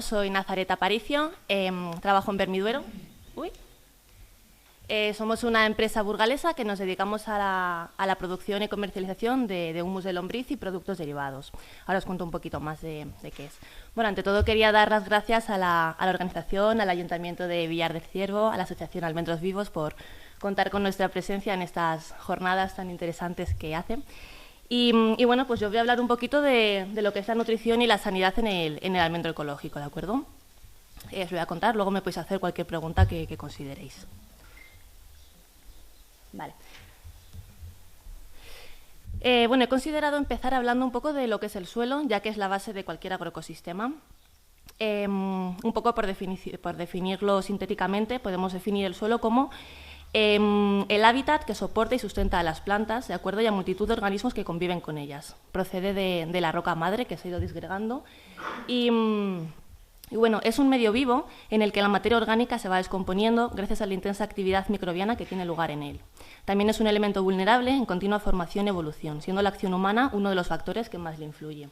Soy Nazaret Aparicio, trabajo en Bermiduero. Somos una empresa burgalesa que nos dedicamos a la producción y comercialización de humus de lombriz y productos derivados. Ahora os cuento un poquito más de qué es. Bueno, ante todo quería dar las gracias a la organización, al Ayuntamiento de Villar del Ciervo, a la Asociación Almendros Vivos por contar con nuestra presencia en estas jornadas tan interesantes que hacen. Y bueno, pues yo voy a hablar un poquito de lo que es la nutrición y la sanidad en el almendro ecológico, ¿de acuerdo? Os lo voy a contar, luego me podéis hacer cualquier pregunta que consideréis. Vale. Bueno, he considerado empezar hablando un poco de lo que es el suelo, ya que es la base de cualquier agroecosistema. Un poco por definirlo sintéticamente, podemos definir el suelo como el hábitat que soporta y sustenta a las plantas, ¿de acuerdo? Y a multitud de organismos que conviven con ellas. Procede de la roca madre que se ha ido disgregando y bueno, es un medio vivo en el que la materia orgánica se va descomponiendo gracias a la intensa actividad microbiana que tiene lugar en él. También es un elemento vulnerable en continua formación y evolución, siendo la acción humana uno de los factores que más le influye.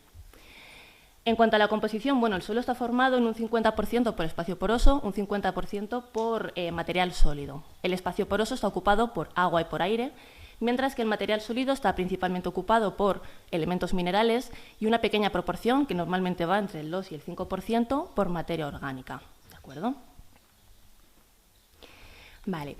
En cuanto a la composición, bueno, el suelo está formado en un 50% por espacio poroso, un 50% por material sólido. El espacio poroso está ocupado por agua y por aire, mientras que el material sólido está principalmente ocupado por elementos minerales y una pequeña proporción, que normalmente va entre el 2 y el 5%, por materia orgánica. ¿De acuerdo? Vale.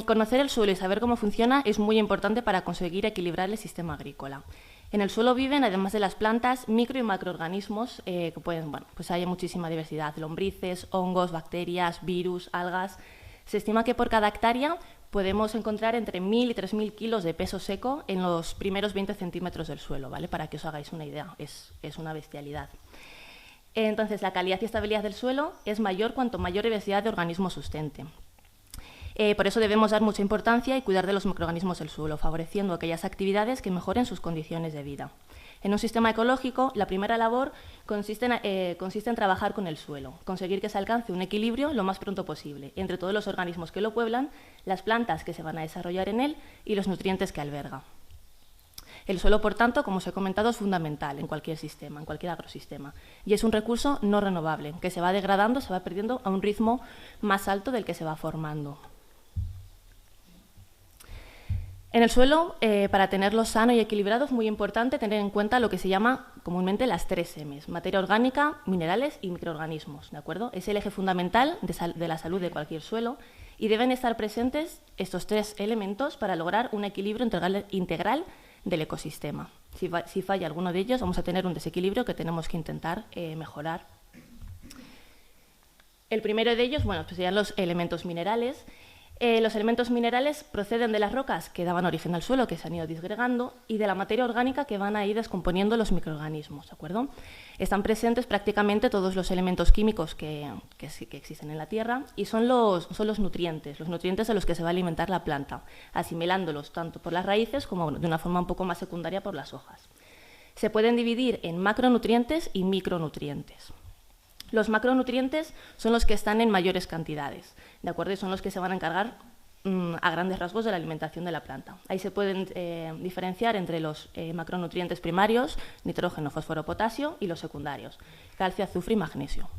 Conocer el suelo y saber cómo funciona es muy importante para conseguir equilibrar el sistema agrícola. En el suelo viven, además de las plantas, micro y macroorganismos que pueden, bueno, pues hay muchísima diversidad, lombrices, hongos, bacterias, virus, algas. Se estima que por cada hectárea podemos encontrar entre 1.000 y 3.000 kilos de peso seco en los primeros 20 centímetros del suelo, ¿vale? Para que os hagáis una idea, es una bestialidad. Entonces, la calidad y estabilidad del suelo es mayor cuanto mayor diversidad de organismos sustente. Por eso debemos dar mucha importancia y cuidar de los microorganismos del suelo, favoreciendo aquellas actividades que mejoren sus condiciones de vida. En un sistema ecológico, la primera labor consiste en trabajar con el suelo, conseguir que se alcance un equilibrio lo más pronto posible entre todos los organismos que lo pueblan, las plantas que se van a desarrollar en él y los nutrientes que alberga. El suelo, por tanto, como os he comentado, es fundamental en cualquier sistema, en cualquier agrosistema, y es un recurso no renovable, que se va degradando, se va perdiendo a un ritmo más alto del que se va formando. En el suelo, para tenerlo sano y equilibrado, es muy importante tener en cuenta lo que se llama comúnmente las 3 M's, materia orgánica, minerales y microorganismos, ¿de acuerdo? Es el eje fundamental de la salud de cualquier suelo y deben estar presentes estos 3 elementos para lograr un equilibrio integral del ecosistema. Si falla alguno de ellos, vamos a tener un desequilibrio que tenemos que intentar mejorar. El primero de ellos, bueno, pues serían los elementos minerales. Los elementos minerales proceden de las rocas que daban origen al suelo, que se han ido disgregando, y de la materia orgánica que van a ir descomponiendo los microorganismos, ¿de acuerdo? Están presentes prácticamente todos los elementos químicos que existen en la tierra y son los nutrientes de los que se va a alimentar la planta, asimilándolos tanto por las raíces como de una forma un poco más secundaria por las hojas. Se pueden dividir en macronutrientes y micronutrientes. Los macronutrientes son los que están en mayores cantidades, ¿de acuerdo? Y son los que se van a encargar a grandes rasgos de la alimentación de la planta. Ahí se pueden diferenciar entre los macronutrientes primarios, nitrógeno, fósforo, potasio, y los secundarios, calcio, azufre y magnesio.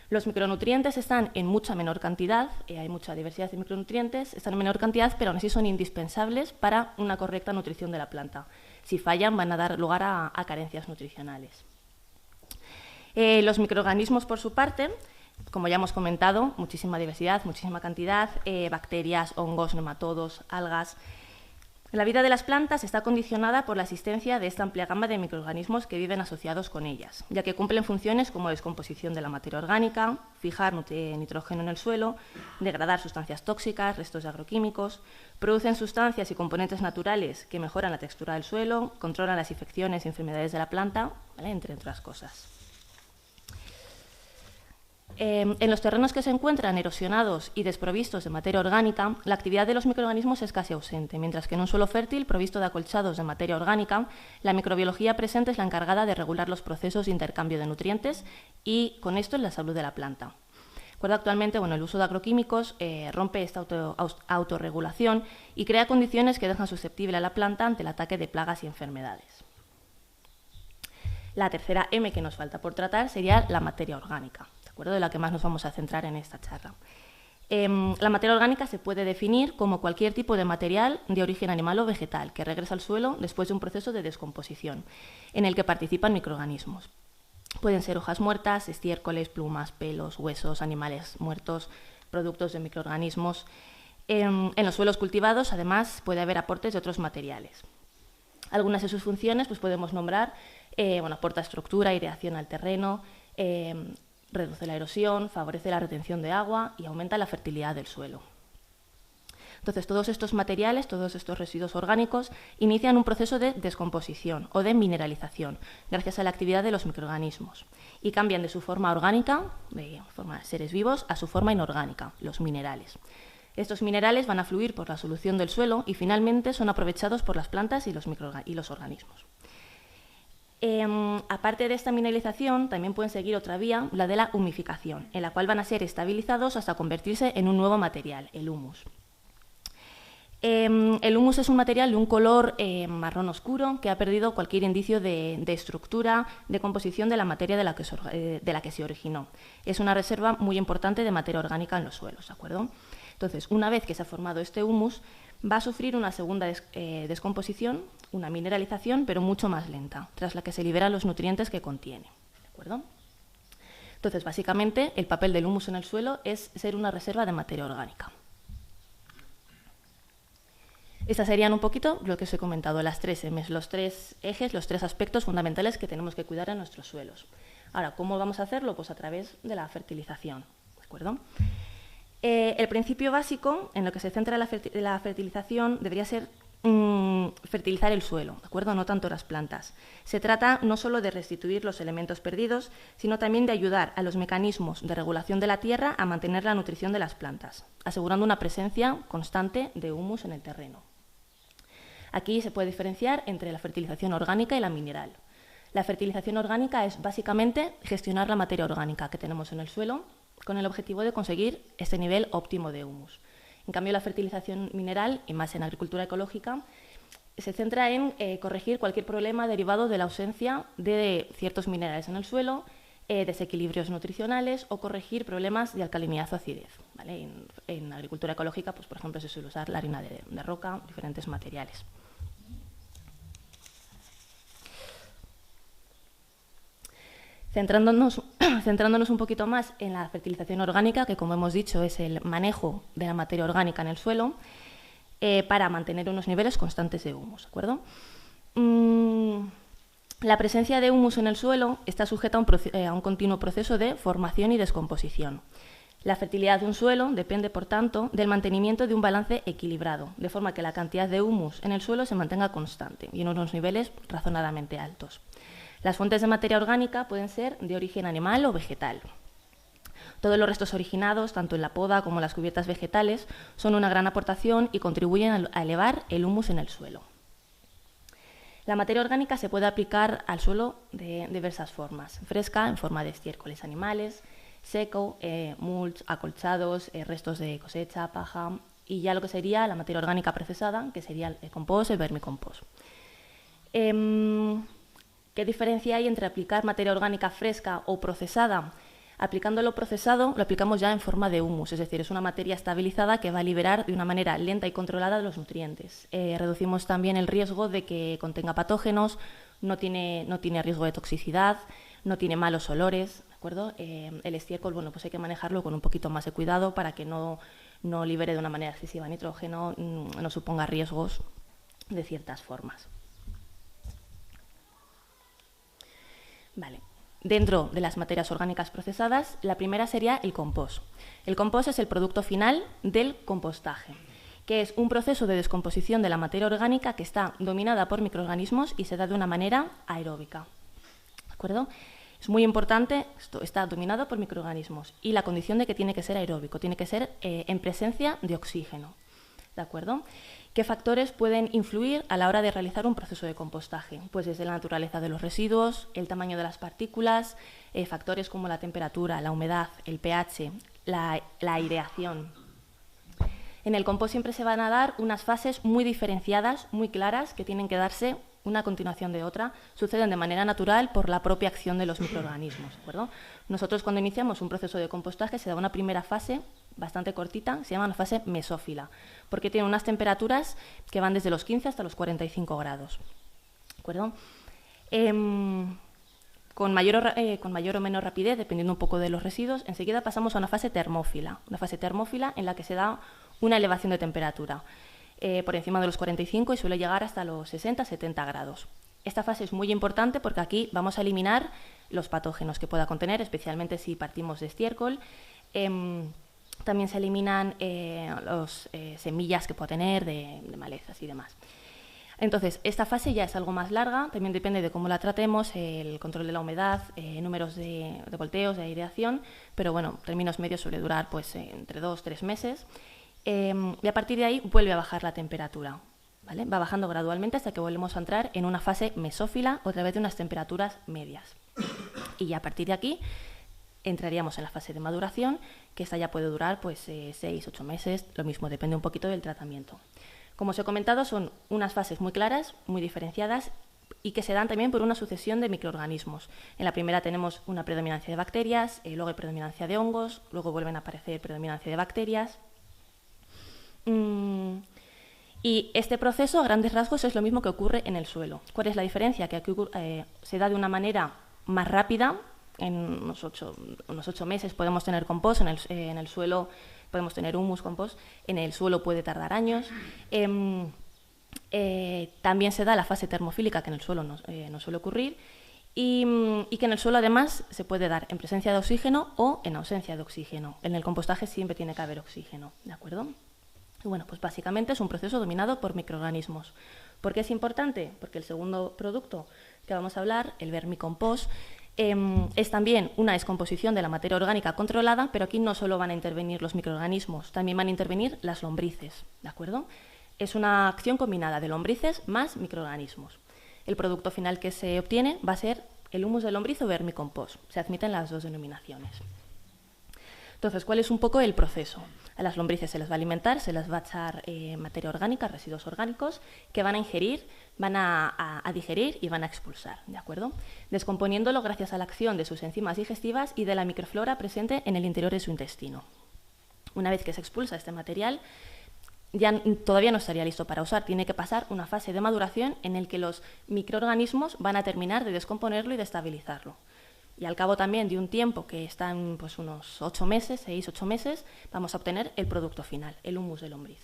Los micronutrientes están en mucha menor cantidad, hay mucha diversidad de micronutrientes, están en menor cantidad, pero aún así son indispensables para una correcta nutrición de la planta. Si fallan, van a dar lugar a carencias nutricionales. Los microorganismos, por su parte, como ya hemos comentado, muchísima diversidad, muchísima cantidad, bacterias, hongos, nematodos, algas. La vida de las plantas está condicionada por la existencia de esta amplia gama de microorganismos que viven asociados con ellas, ya que cumplen funciones como descomposición de la materia orgánica, fijar nitrógeno en el suelo, degradar sustancias tóxicas, restos de agroquímicos, producen sustancias y componentes naturales que mejoran la textura del suelo, controlan las infecciones y enfermedades de la planta, ¿vale? Entre otras cosas. En los terrenos que se encuentran erosionados y desprovistos de materia orgánica, la actividad de los microorganismos es casi ausente, mientras que en un suelo fértil provisto de acolchados de materia orgánica, la microbiología presente es la encargada de regular los procesos de intercambio de nutrientes y, con esto, en la salud de la planta. Actualmente, el uso de agroquímicos rompe esta autorregulación y crea condiciones que dejan susceptible a la planta ante el ataque de plagas y enfermedades. La tercera M que nos falta por tratar sería la materia orgánica, de la que más nos vamos a centrar en esta charla. La materia orgánica se puede definir como cualquier tipo de material de origen animal o vegetal que regresa al suelo después de un proceso de descomposición, en el que participan microorganismos. Pueden ser hojas muertas, estiércoles, plumas, pelos, huesos, animales muertos, productos de microorganismos. En los suelos cultivados, además, puede haber aportes de otros materiales. Algunas de sus funciones podemos nombrar, aporta estructura, aireación al terreno, reduce la erosión, favorece la retención de agua y aumenta la fertilidad del suelo. Entonces, todos estos materiales, todos estos residuos orgánicos, inician un proceso de descomposición o de mineralización, gracias a la actividad de los microorganismos, y cambian de su forma orgánica, de forma de seres vivos, a su forma inorgánica, los minerales. Estos minerales van a fluir por la solución del suelo y finalmente son aprovechados por las plantas y los organismos. Aparte de esta mineralización, también pueden seguir otra vía, la de la humificación, en la cual van a ser estabilizados hasta convertirse en un nuevo material, el humus. El humus es un material de un color marrón oscuro que ha perdido cualquier indicio de estructura, de composición de la materia de la que se originó. Es una reserva muy importante de materia orgánica en los suelos, ¿de acuerdo? Entonces, una vez que se ha formado este humus, va a sufrir una segunda descomposición, una mineralización, pero mucho más lenta, tras la que se liberan los nutrientes que contiene. ¿De acuerdo? Entonces, básicamente, el papel del humus en el suelo es ser una reserva de materia orgánica. Estas serían un poquito lo que os he comentado, las tres M's, los tres ejes, los tres aspectos fundamentales que tenemos que cuidar en nuestros suelos. Ahora, ¿cómo vamos a hacerlo? Pues a través de la fertilización. ¿De acuerdo? El principio básico en lo que se centra la fertilización debería ser fertilizar el suelo, ¿de acuerdo? No tanto las plantas. Se trata no solo de restituir los elementos perdidos, sino también de ayudar a los mecanismos de regulación de la tierra a mantener la nutrición de las plantas, asegurando una presencia constante de humus en el terreno. Aquí se puede diferenciar entre la fertilización orgánica y la mineral. La fertilización orgánica es básicamente gestionar la materia orgánica que tenemos en el suelo con el objetivo de conseguir este nivel óptimo de humus. En cambio, la fertilización mineral, y más en agricultura ecológica, se centra en corregir cualquier problema derivado de la ausencia de ciertos minerales en el suelo, desequilibrios nutricionales o corregir problemas de alcalinidad o acidez, ¿vale? En agricultura ecológica, pues, por ejemplo, se suele usar la harina de roca, diferentes materiales. Centrándonos un poquito más en la fertilización orgánica, que como hemos dicho es el manejo de la materia orgánica en el suelo para mantener unos niveles constantes de humus, ¿de acuerdo? La presencia de humus en el suelo está sujeta a un continuo proceso de formación y descomposición. La fertilidad de un suelo depende, por tanto, del mantenimiento de un balance equilibrado, de forma que la cantidad de humus en el suelo se mantenga constante y en unos niveles razonablemente altos. Las fuentes de materia orgánica pueden ser de origen animal o vegetal. Todos los restos originados, tanto en la poda como en las cubiertas vegetales, son una gran aportación y contribuyen a elevar el humus en el suelo. La materia orgánica se puede aplicar al suelo de diversas formas. Fresca, en forma de estiércoles animales, seco, mulch, acolchados, restos de cosecha, paja, y ya lo que sería la materia orgánica procesada, que sería el compost, el vermicompost. ¿Qué diferencia hay entre aplicar materia orgánica fresca o procesada? Aplicándolo procesado, lo aplicamos ya en forma de humus, es decir, es una materia estabilizada que va a liberar de una manera lenta y controlada los nutrientes. Reducimos también el riesgo de que contenga patógenos, no tiene riesgo de toxicidad, no tiene malos olores, ¿de acuerdo? El estiércol, bueno, pues hay que manejarlo con un poquito más de cuidado para que no libere de una manera excesiva nitrógeno, no suponga riesgos de ciertas formas. Vale. Dentro de las materias orgánicas procesadas, la primera sería el compost. El compost es el producto final del compostaje, que es un proceso de descomposición de la materia orgánica que está dominada por microorganismos y se da de una manera aeróbica. ¿De acuerdo? Es muy importante, esto está dominado por microorganismos y la condición de que tiene que ser aeróbico, tiene que ser en presencia de oxígeno. ¿De acuerdo? ¿Qué factores pueden influir a la hora de realizar un proceso de compostaje? Pues desde la naturaleza de los residuos, el tamaño de las partículas, factores como la temperatura, la humedad, el pH, la aireación. En el compost siempre se van a dar unas fases muy diferenciadas, muy claras, que tienen que darse una a continuación de otra, suceden de manera natural por la propia acción de los microorganismos, ¿de acuerdo? Nosotros cuando iniciamos un proceso de compostaje se da una primera fase bastante cortita, se llama la fase mesófila, porque tiene unas temperaturas que van desde los 15 hasta los 45 grados, ¿de acuerdo? Con mayor o menor rapidez, dependiendo un poco de los residuos, enseguida pasamos a una fase termófila en la que se da una elevación de temperatura por encima de los 45 y suele llegar hasta los 60-70 grados. Esta fase es muy importante porque aquí vamos a eliminar los patógenos que pueda contener, especialmente si partimos de estiércol. También se eliminan las semillas que pueda tener de malezas y demás. Entonces, esta fase ya es algo más larga, también depende de cómo la tratemos, el control de la humedad, números de volteos, de aireación, pero bueno, en términos medios suele durar pues, entre 2-3 meses. Y a partir de ahí vuelve a bajar la temperatura, ¿vale? Va bajando gradualmente hasta que volvemos a entrar en una fase mesófila, otra vez de unas temperaturas medias. Y ya a partir de aquí entraríamos en la fase de maduración, que esta ya puede durar pues 6-8 meses, lo mismo, depende un poquito del tratamiento. Como os he comentado, son unas fases muy claras, muy diferenciadas y que se dan también por una sucesión de microorganismos. En la primera tenemos una predominancia de bacterias, luego hay predominancia de hongos, luego vuelven a aparecer predominancia de bacterias. Y este proceso, a grandes rasgos, es lo mismo que ocurre en el suelo. ¿Cuál es la diferencia? Que aquí se da de una manera más rápida. En unos 8 meses podemos tener compost, en el suelo podemos tener humus, compost, en el suelo puede tardar años. También se da la fase termofílica, que en el suelo no suele ocurrir, y que en el suelo además se puede dar en presencia de oxígeno o en ausencia de oxígeno. En el compostaje siempre tiene que haber oxígeno, ¿de acuerdo? Y bueno, pues básicamente es un proceso dominado por microorganismos. ¿Por qué es importante? Porque el segundo producto que vamos a hablar, el vermicompost, es también una descomposición de la materia orgánica controlada, pero aquí no solo van a intervenir los microorganismos, también van a intervenir las lombrices, ¿de acuerdo? Es una acción combinada de lombrices más microorganismos. El producto final que se obtiene va a ser el humus de lombriz o vermicompost. Se admiten las dos denominaciones. Entonces, ¿cuál es un poco el proceso? A las lombrices se les va a alimentar, se les va a echar materia orgánica, residuos orgánicos, que van a ingerir, van a digerir y van a expulsar, ¿de acuerdo? Descomponiéndolo gracias a la acción de sus enzimas digestivas y de la microflora presente en el interior de su intestino. Una vez que se expulsa este material, ya todavía no estaría listo para usar, tiene que pasar una fase de maduración en la que los microorganismos van a terminar de descomponerlo y de estabilizarlo. Y al cabo también de un tiempo, que están pues, unos 8 meses, 6-8 meses, vamos a obtener el producto final, el humus de lombriz.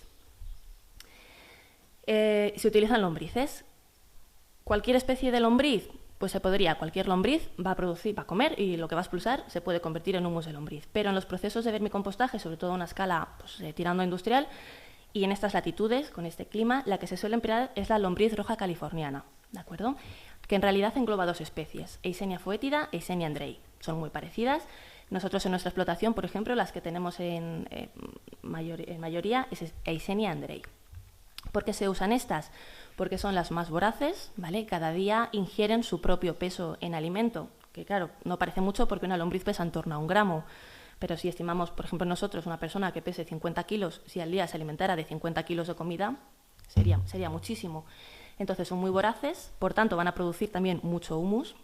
Se utilizan lombrices. Cualquier especie de lombriz, pues cualquier lombriz va a comer y lo que va a expulsar se puede convertir en humus de lombriz. Pero en los procesos de vermicompostaje, sobre todo a una escala pues, tirando a industrial, y en estas latitudes, con este clima, la que se suele emplear es la lombriz roja californiana, ¿de acuerdo? Que en realidad engloba 2 especies, Eisenia foetida e Eisenia andrei. Son muy parecidas. Nosotros en nuestra explotación, por ejemplo, las que tenemos en mayoría es Eisenia andrei. ¿Por qué se usan estas? Porque son las más voraces, ¿vale? Cada día ingieren su propio peso en alimento, que claro, no parece mucho porque una lombriz pesa en torno a 1 gramo, pero si estimamos, por ejemplo, nosotros una persona que pese 50 kilos, si al día se alimentara de 50 kilos de comida, sería muchísimo. Entonces son muy voraces, por tanto van a producir también mucho humus.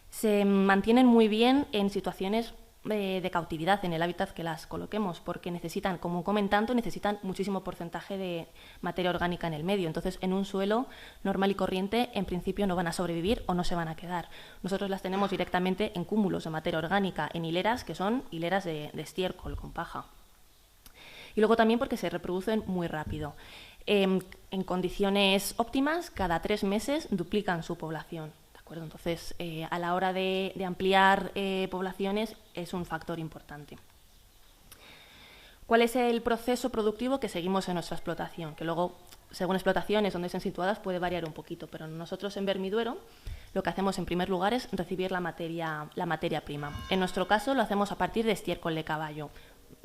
Se mantienen muy bien en situaciones de cautividad en el hábitat que las coloquemos, porque necesitan, como comentando, necesitan muchísimo porcentaje de materia orgánica en el medio. Entonces, en un suelo normal y corriente, en principio no van a sobrevivir o no se van a quedar. Nosotros las tenemos directamente en cúmulos de materia orgánica, en hileras que son hileras de estiércol con paja. Y luego también porque se reproducen muy rápido. En condiciones óptimas, cada 3 meses duplican su población. Entonces, a la hora de ampliar poblaciones es un factor importante. ¿Cuál es el proceso productivo que seguimos en nuestra explotación? Que luego, según explotaciones donde estén situadas, puede variar un poquito, pero nosotros en Vermiduero lo que hacemos en primer lugar es recibir la materia prima. En nuestro caso lo hacemos a partir de estiércol de caballo.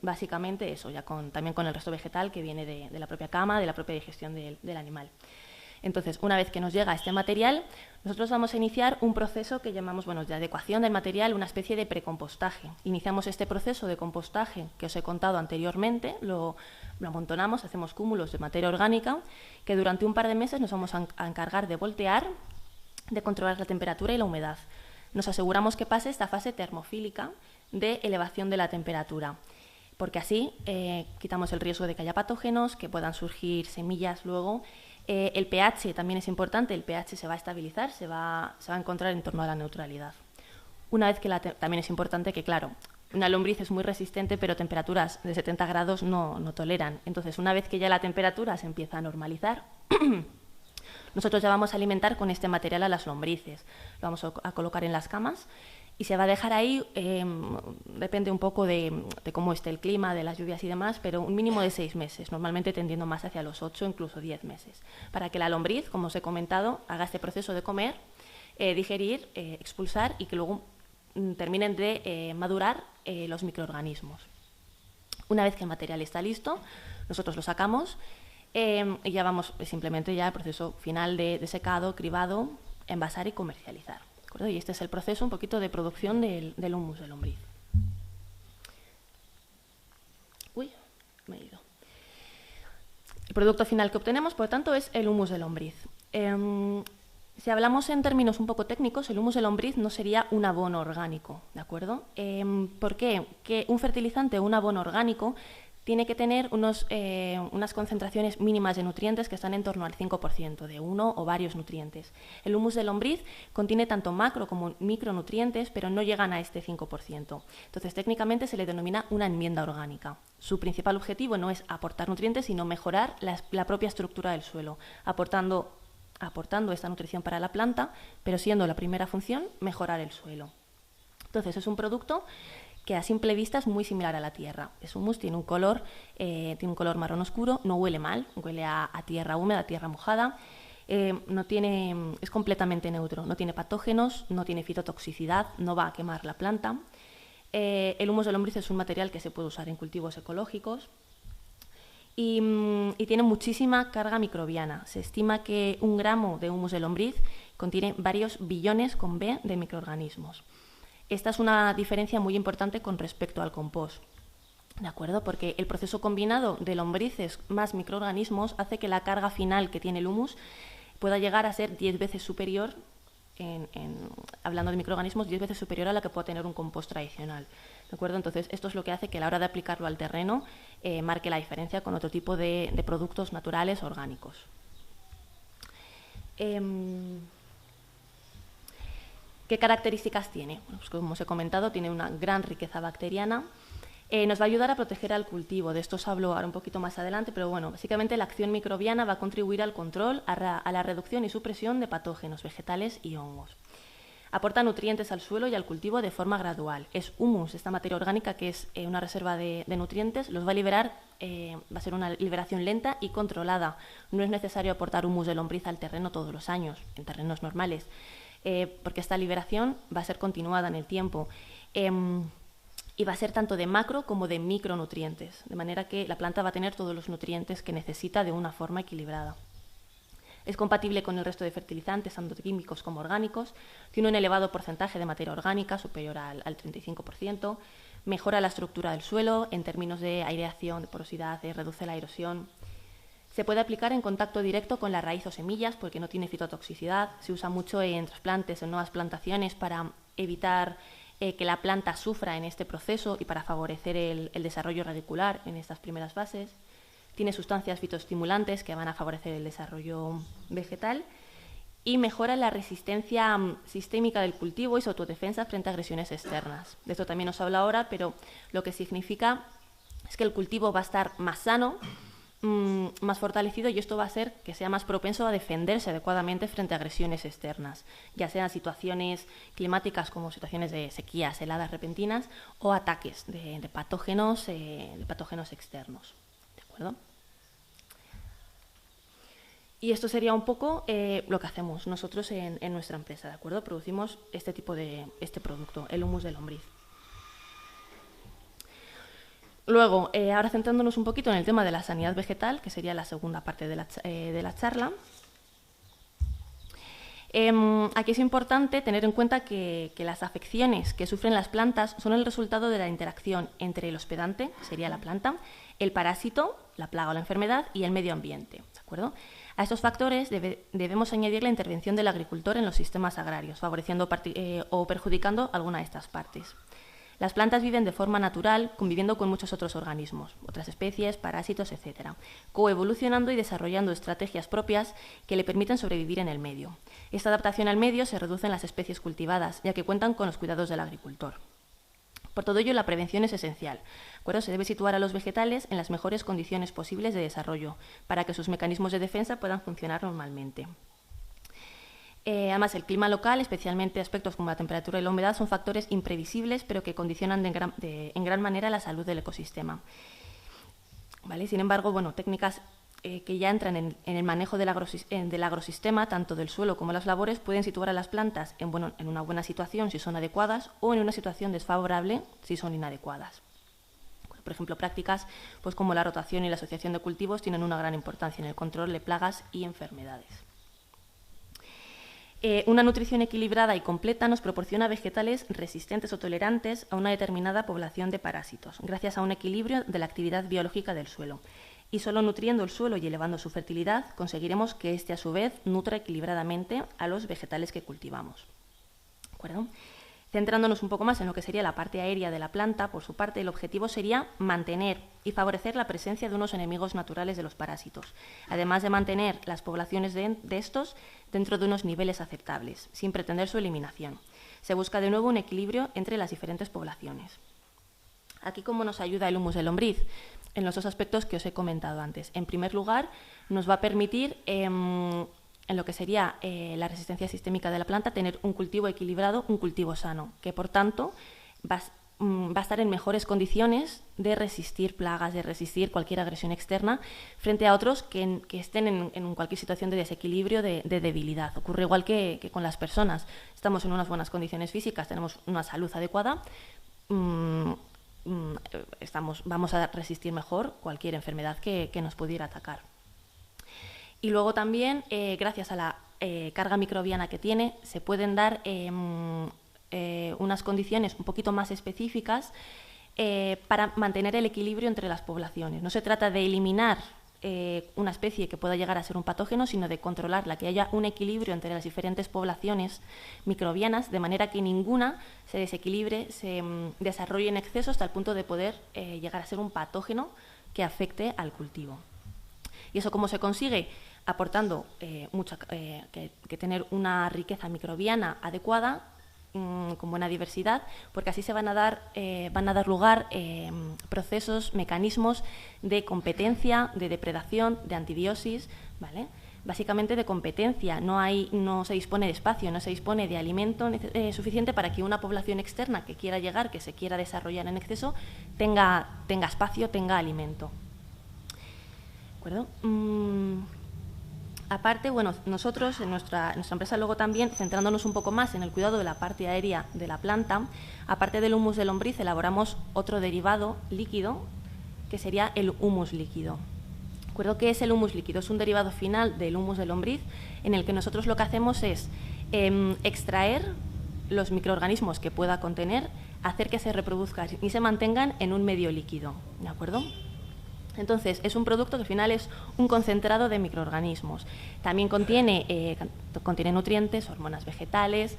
Básicamente eso, ya también con el resto vegetal que viene de la propia cama, de la propia digestión del animal. Entonces, una vez que nos llega este material, nosotros vamos a iniciar un proceso que llamamos, de adecuación del material, una especie de precompostaje. Iniciamos este proceso de compostaje que os he contado anteriormente, lo amontonamos, hacemos cúmulos de materia orgánica, que durante un par de meses nos vamos a encargar de voltear, de controlar la temperatura y la humedad. Nos aseguramos que pase esta fase termofílica de elevación de la temperatura, porque así quitamos el riesgo de que haya patógenos, que puedan surgir semillas luego. El pH también es importante, el pH se va a estabilizar, se va a encontrar en torno a la neutralidad. Una vez que también es importante que, claro, una lombriz es muy resistente, pero temperaturas de 70 grados no toleran. Entonces, una vez que ya la temperatura se empieza a normalizar, nosotros ya vamos a alimentar con este material a las lombrices. Lo vamos a colocar en las camas y se va a dejar ahí, depende un poco de cómo esté el clima, de las lluvias y demás, pero un mínimo de 6 meses, normalmente tendiendo más hacia los 8, incluso 10 meses, para que la lombriz, como os he comentado, haga este proceso de comer, digerir, expulsar y que luego terminen de madurar los microorganismos. Una vez que el material está listo, nosotros lo sacamos y ya vamos simplemente ya al proceso final de secado, cribado, envasar y comercializar. Y este es el proceso un poquito de producción del humus de lombriz. Uy, me he ido. El producto final que obtenemos, por lo tanto, es el humus de lombriz. Si hablamos en términos un poco técnicos, el humus de lombriz no sería un abono orgánico, ¿de acuerdo? ¿Por qué? Que un fertilizante o un abono orgánico tiene que tener unas concentraciones mínimas de nutrientes que están en torno al 5%, de uno o varios nutrientes. El humus de lombriz contiene tanto macro como micronutrientes, pero no llegan a este 5%. Entonces, técnicamente se le denomina una enmienda orgánica. Su principal objetivo no es aportar nutrientes, sino mejorar la propia estructura del suelo, aportando esta nutrición para la planta, pero siendo la primera función mejorar el suelo. Entonces, es un producto que a simple vista es muy similar a la tierra. Es humus, tiene un color marrón oscuro, no huele mal, huele a tierra húmeda, a tierra mojada, es completamente neutro, no tiene patógenos, no tiene fitotoxicidad, no va a quemar la planta. El humus de lombriz es un material que se puede usar en cultivos ecológicos y tiene muchísima carga microbiana. Se estima que 1 gramo de humus de lombriz contiene varios billones con B de microorganismos. Esta es una diferencia muy importante con respecto al compost, ¿de acuerdo? Porque el proceso combinado de lombrices más microorganismos hace que la carga final que tiene el humus pueda llegar a ser 10 veces superior, hablando de microorganismos, 10 veces superior a la que puede tener un compost tradicional, ¿de acuerdo? Entonces, esto es lo que hace que a la hora de aplicarlo al terreno marque la diferencia con otro tipo de productos naturales orgánicos. ¿Qué características tiene? Bueno, pues como os he comentado, tiene una gran riqueza bacteriana. Nos va a ayudar a proteger al cultivo. De esto os hablo ahora un poquito más adelante, pero bueno, básicamente la acción microbiana va a contribuir al control, a la reducción y supresión de patógenos vegetales y hongos. Aporta nutrientes al suelo y al cultivo de forma gradual. Es humus, esta materia orgánica que es una reserva de nutrientes, los va a liberar, va a ser una liberación lenta y controlada. No es necesario aportar humus de lombriz al terreno todos los años, en terrenos normales. Porque esta liberación va a ser continuada en el tiempo y va a ser tanto de macro como de micronutrientes, de manera que la planta va a tener todos los nutrientes que necesita de una forma equilibrada. Es compatible con el resto de fertilizantes, tanto químicos como orgánicos, tiene un elevado porcentaje de materia orgánica, superior al 35%, mejora la estructura del suelo en términos de aireación, de porosidad, reduce la erosión. Se puede aplicar en contacto directo con la raíz o semillas porque no tiene fitotoxicidad. Se usa mucho en trasplantes, en nuevas plantaciones para evitar que la planta sufra en este proceso y para favorecer el desarrollo radicular en estas primeras fases. Tiene sustancias fitoestimulantes que van a favorecer el desarrollo vegetal y mejora la resistencia sistémica del cultivo y su autodefensa frente a agresiones externas. De esto también os hablo ahora, pero lo que significa es que el cultivo va a estar más sano, más fortalecido, y esto va a hacer que sea más propenso a defenderse adecuadamente frente a agresiones externas, ya sean situaciones climáticas como situaciones de sequías, heladas repentinas o ataques de patógenos externos. ¿De acuerdo? Y esto sería un poco lo que hacemos nosotros en nuestra empresa, ¿de acuerdo? Producimos este tipo de producto, el humus de lombriz. Luego, ahora centrándonos un poquito en el tema de la sanidad vegetal, que sería la segunda parte de la charla. Aquí es importante tener en cuenta que las afecciones que sufren las plantas son el resultado de la interacción entre el hospedante, que sería la planta, el parásito, la plaga o la enfermedad, y el medio ambiente, ¿de acuerdo? A estos factores debemos añadir la intervención del agricultor en los sistemas agrarios, favoreciendo o perjudicando alguna de estas partes. Las plantas viven de forma natural, conviviendo con muchos otros organismos, otras especies, parásitos, etc., coevolucionando y desarrollando estrategias propias que le permiten sobrevivir en el medio. Esta adaptación al medio se reduce en las especies cultivadas, ya que cuentan con los cuidados del agricultor. Por todo ello, la prevención es esencial. Se debe situar a los vegetales en las mejores condiciones posibles de desarrollo, para que sus mecanismos de defensa puedan funcionar normalmente. Además, el clima local, especialmente aspectos como la temperatura y la humedad, son factores imprevisibles, pero que condicionan en gran manera la salud del ecosistema. ¿Vale? Sin embargo, técnicas que ya entran en el manejo del agrosistema, tanto del suelo como las labores, pueden situar a las plantas en una buena situación si son adecuadas o en una situación desfavorable si son inadecuadas. Por ejemplo, prácticas como la rotación y la asociación de cultivos tienen una gran importancia en el control de plagas y enfermedades. Una nutrición equilibrada y completa nos proporciona vegetales resistentes o tolerantes a una determinada población de parásitos, gracias a un equilibrio de la actividad biológica del suelo. Y solo nutriendo el suelo y elevando su fertilidad conseguiremos que éste a su vez nutra equilibradamente a los vegetales que cultivamos. ¿De acuerdo? Centrándonos un poco más en lo que sería la parte aérea de la planta, por su parte, el objetivo sería mantener y favorecer la presencia de unos enemigos naturales de los parásitos, además de mantener las poblaciones de estos dentro de unos niveles aceptables, sin pretender su eliminación. Se busca de nuevo un equilibrio entre las diferentes poblaciones. Aquí, ¿cómo nos ayuda el humus de lombriz? En los dos aspectos que os he comentado antes. En primer lugar, nos va a permitir en lo que sería la resistencia sistémica de la planta, tener un cultivo equilibrado, un cultivo sano, que por tanto va a estar en mejores condiciones de resistir plagas, de resistir cualquier agresión externa, frente a otros que estén en cualquier situación de desequilibrio, de debilidad. Ocurre igual que con las personas. Estamos en unas buenas condiciones físicas, tenemos una salud adecuada, vamos a resistir mejor cualquier enfermedad que nos pudiera atacar. Y luego también, gracias a la carga microbiana que tiene, se pueden dar unas condiciones un poquito más específicas para mantener el equilibrio entre las poblaciones. No se trata de eliminar una especie que pueda llegar a ser un patógeno, sino de controlarla, que haya un equilibrio entre las diferentes poblaciones microbianas, de manera que ninguna se desequilibre, se desarrolle en exceso hasta el punto de poder llegar a ser un patógeno que afecte al cultivo. ¿Y eso cómo se consigue? Aportando que tener una riqueza microbiana adecuada, con buena diversidad, porque así se van a dar lugar procesos, mecanismos de competencia, de depredación, de antibiosis, ¿vale? Básicamente de competencia. No se dispone de espacio, no se dispone de alimento suficiente para que una población externa que quiera llegar, que se quiera desarrollar en exceso, tenga espacio, tenga alimento. ¿De acuerdo? Aparte, nosotros en nuestra empresa luego también, centrándonos un poco más en el cuidado de la parte aérea de la planta, aparte del humus de lombriz, elaboramos otro derivado líquido, que sería el humus líquido. ¿De acuerdo? ¿Qué es el humus líquido? Es un derivado final del humus de lombriz, en el que nosotros lo que hacemos es extraer los microorganismos que pueda contener, hacer que se reproduzcan y se mantengan en un medio líquido. ¿De acuerdo? Entonces, es un producto que al final es un concentrado de microorganismos. También contiene nutrientes, hormonas vegetales,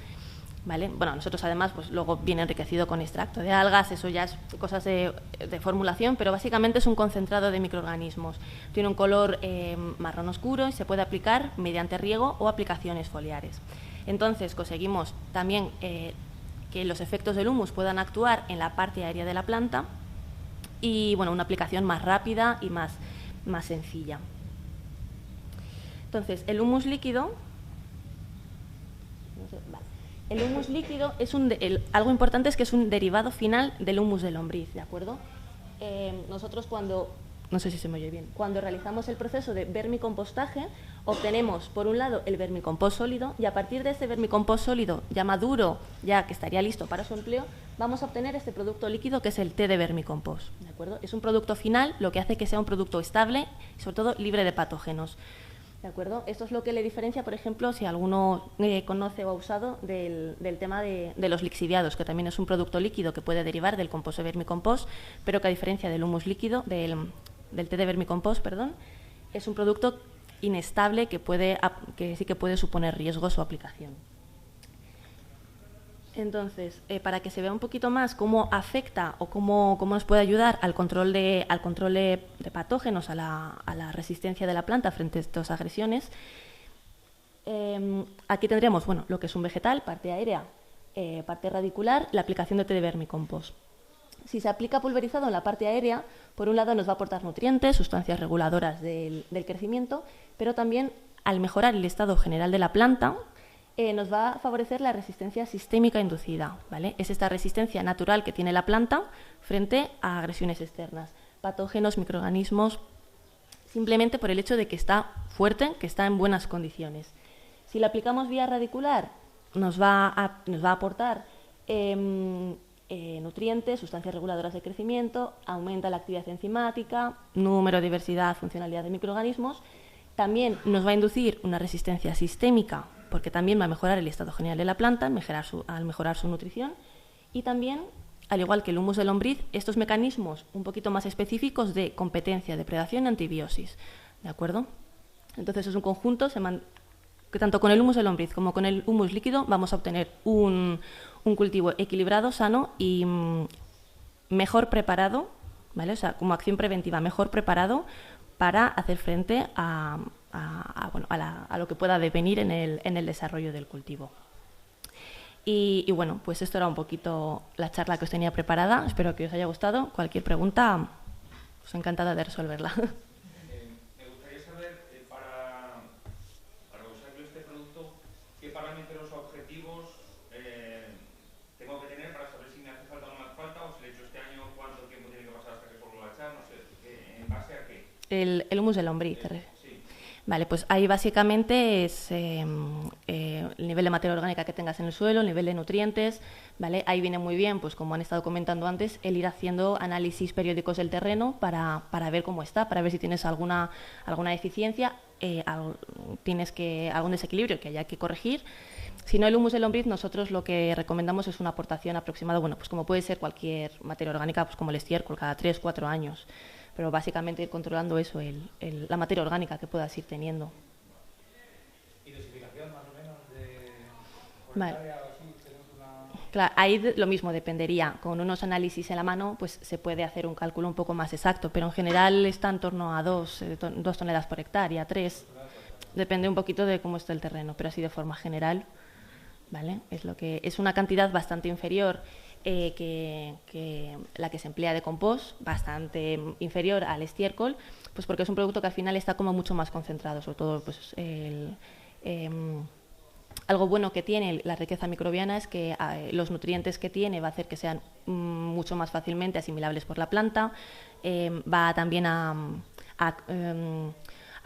¿vale? Bueno, nosotros además pues luego viene enriquecido con extracto de algas, eso ya es cosas de formulación, pero básicamente es un concentrado de microorganismos. Tiene un color marrón oscuro y se puede aplicar mediante riego o aplicaciones foliares. Entonces conseguimos también que los efectos del humus puedan actuar en la parte aérea de la planta y bueno, una aplicación más rápida y más sencilla. Entonces, el humus líquido... El humus líquido es algo importante, es que es un derivado final del humus de lombriz, ¿de acuerdo? Nosotros no sé si se me oye bien, cuando realizamos el proceso de vermicompostaje, obtenemos, por un lado, el vermicompost sólido y a partir de este vermicompost sólido, ya maduro, ya que estaría listo para su empleo, vamos a obtener este producto líquido que es el té de vermicompost, ¿de acuerdo? Es un producto final, lo que hace que sea un producto estable y, sobre todo, libre de patógenos. ¿De acuerdo? Esto es lo que le diferencia, por ejemplo, si alguno conoce o ha usado del tema de los lixiviados, que también es un producto líquido que puede derivar del compost de vermicompost, pero que a diferencia del humus líquido, del té de vermicompost, perdón, es un producto inestable que sí que puede suponer riesgo su aplicación. Entonces, para que se vea un poquito más cómo afecta o cómo nos puede ayudar al control de patógenos, a la resistencia de la planta frente a estas agresiones, aquí tendríamos lo que es un vegetal, parte aérea, parte radicular, la aplicación de té de vermicompost. Si se aplica pulverizado en la parte aérea, por un lado nos va a aportar nutrientes, sustancias reguladoras del crecimiento, pero también al mejorar el estado general de la planta, nos va a favorecer la resistencia sistémica inducida, ¿vale? Es esta resistencia natural que tiene la planta frente a agresiones externas, patógenos, microorganismos, simplemente por el hecho de que está fuerte, que está en buenas condiciones. Si la aplicamos vía radicular, nos va a aportar nutrientes, sustancias reguladoras de crecimiento, aumenta la actividad enzimática, número, diversidad, funcionalidad de microorganismos. También nos va a inducir una resistencia sistémica, porque también va a mejorar el estado general de la planta al mejorar su nutrición. Y también, al igual que el humus de lombriz, estos mecanismos un poquito más específicos de competencia, depredación y antibiosis. ¿De acuerdo? Entonces es un conjunto que tanto con el humus de lombriz como con el humus líquido vamos a obtener un cultivo equilibrado, sano y mejor preparado, ¿vale? O sea, como acción preventiva, mejor preparado para hacer frente a lo que pueda devenir en el desarrollo del cultivo. Y bueno, pues esto era un poquito la charla que os tenía preparada. Espero que os haya gustado. Cualquier pregunta, pues encantada de resolverla. Me gustaría saber, para usar este producto, qué parámetros objetivos tengo que tener para saber si me hace falta o no me hace falta, o si le he hecho este año, cuánto tiempo tiene que pasar hasta que vuelva a echar, no sé, ¿en base a qué? El humus de lombriz. Sí. Vale, pues ahí básicamente es el nivel de materia orgánica que tengas en el suelo, el nivel de nutrientes, ¿vale? Ahí viene muy bien, pues como han estado comentando antes, el ir haciendo análisis periódicos del terreno para ver cómo está, para ver si tienes alguna deficiencia, tienes algún desequilibrio que haya que corregir. Si no, el humus de lombriz, nosotros lo que recomendamos es una aportación aproximada, pues como puede ser cualquier materia orgánica, pues como el estiércol, cada 3-4 años. Pero básicamente ir controlando eso, la materia orgánica que puedas ir teniendo. ¿Y dosificación más o menos de Vale. o así? Claro, ahí lo mismo dependería. Con unos análisis en la mano pues se puede hacer un cálculo un poco más exacto, pero en general está en torno a 2 toneladas por hectárea, 3. Depende un poquito de cómo está el terreno, pero así de forma general, ¿vale? Es una cantidad bastante inferior que la que se emplea de compost, bastante inferior al estiércol, pues porque es un producto que al final está como mucho más concentrado, sobre todo pues algo bueno que tiene la riqueza microbiana es que los nutrientes que tiene va a hacer que sean mucho más fácilmente asimilables por la planta, va también a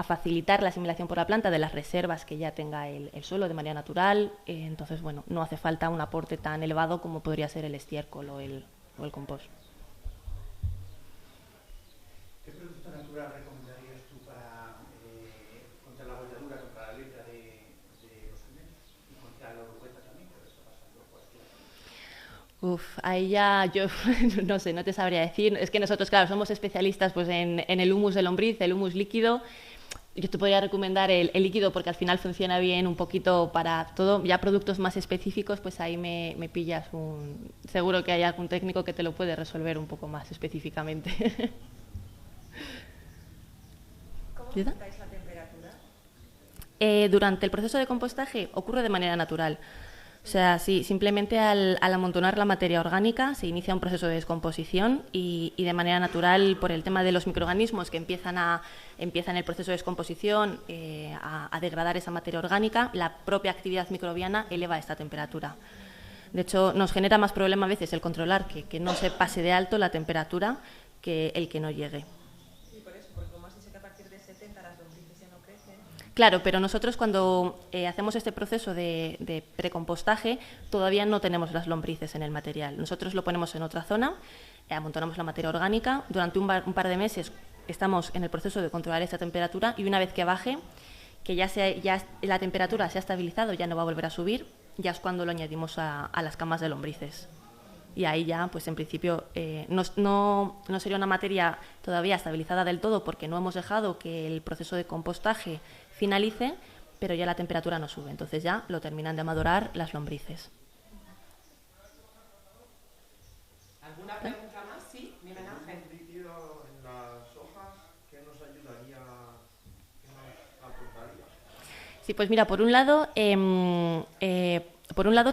facilitar la asimilación por la planta de las reservas que ya tenga el suelo de manera natural. Entonces, bueno, no hace falta un aporte tan elevado como podría ser el estiércol o el compost. ¿Qué producto natural recomendarías tú contra la bolladura, contra la lepra de los almendros? Y contra la orugueta también, que está pasando cualquier. Ahí ya yo no sé, no te sabría decir. Es que nosotros, claro, somos especialistas pues, en el humus de lombriz, el humus líquido. Yo te podría recomendar el líquido porque al final funciona bien un poquito para todo. Ya productos más específicos, pues ahí me pillas seguro que hay algún técnico que te lo puede resolver un poco más específicamente. ¿Cómo ajustáis la temperatura? Durante el proceso de compostaje ocurre de manera natural. O sea, sí, simplemente al amontonar la materia orgánica se inicia un proceso de descomposición y de manera natural, por el tema de los microorganismos que empiezan el proceso de descomposición a degradar esa materia orgánica, la propia actividad microbiana eleva esta temperatura. De hecho, nos genera más problema a veces el controlar que no se pase de alto la temperatura que el que no llegue. Claro, pero nosotros cuando hacemos este proceso de precompostaje todavía no tenemos las lombrices en el material. Nosotros lo ponemos en otra zona, amontonamos la materia orgánica, durante un par de meses estamos en el proceso de controlar esta temperatura y una vez que baje, que ya la temperatura se ha estabilizado, ya no va a volver a subir, ya es cuando lo añadimos a las camas de lombrices. Y ahí ya, pues en principio, no sería una materia todavía estabilizada del todo porque no hemos dejado que el proceso de compostaje finalice, pero ya la temperatura no sube. Entonces ya lo terminan de madurar las lombrices. ¿Alguna pregunta más? Sí, Miguel Ángel. ¿Un líquido en las hojas que nos ayudaría, que nos aportaría? Sí, pues mira, por un lado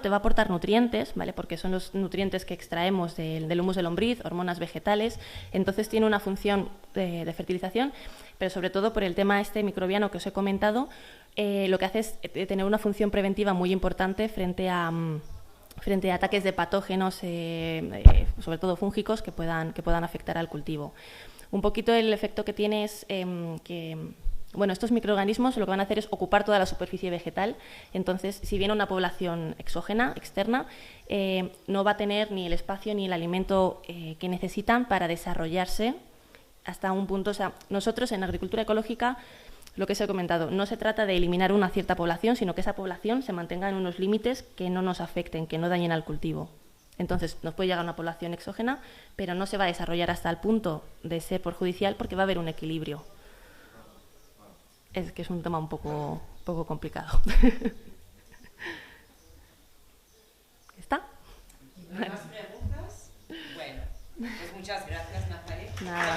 te va a aportar nutrientes, ¿vale? Porque son los nutrientes que extraemos del humus de lombriz, hormonas vegetales, entonces tiene una función de fertilización, pero sobre todo por el tema este microbiano que os he comentado, lo que hace es tener una función preventiva muy importante frente a ataques de patógenos, sobre todo fúngicos, que puedan afectar al cultivo. Un poquito el efecto que tiene es bueno, estos microorganismos lo que van a hacer es ocupar toda la superficie vegetal, entonces si viene una población exógena, externa, no va a tener ni el espacio ni el alimento que necesitan para desarrollarse hasta un punto. O sea, nosotros en agricultura ecológica, lo que os he comentado, no se trata de eliminar una cierta población, sino que esa población se mantenga en unos límites que no nos afecten, que no dañen al cultivo. Entonces nos puede llegar una población exógena, pero no se va a desarrollar hasta el punto de ser perjudicial porque va a haber un equilibrio. Es que es un tema un poco complicado. ¿Está? ¿No hay más preguntas? Bueno, pues muchas gracias, Nazaret. Nada.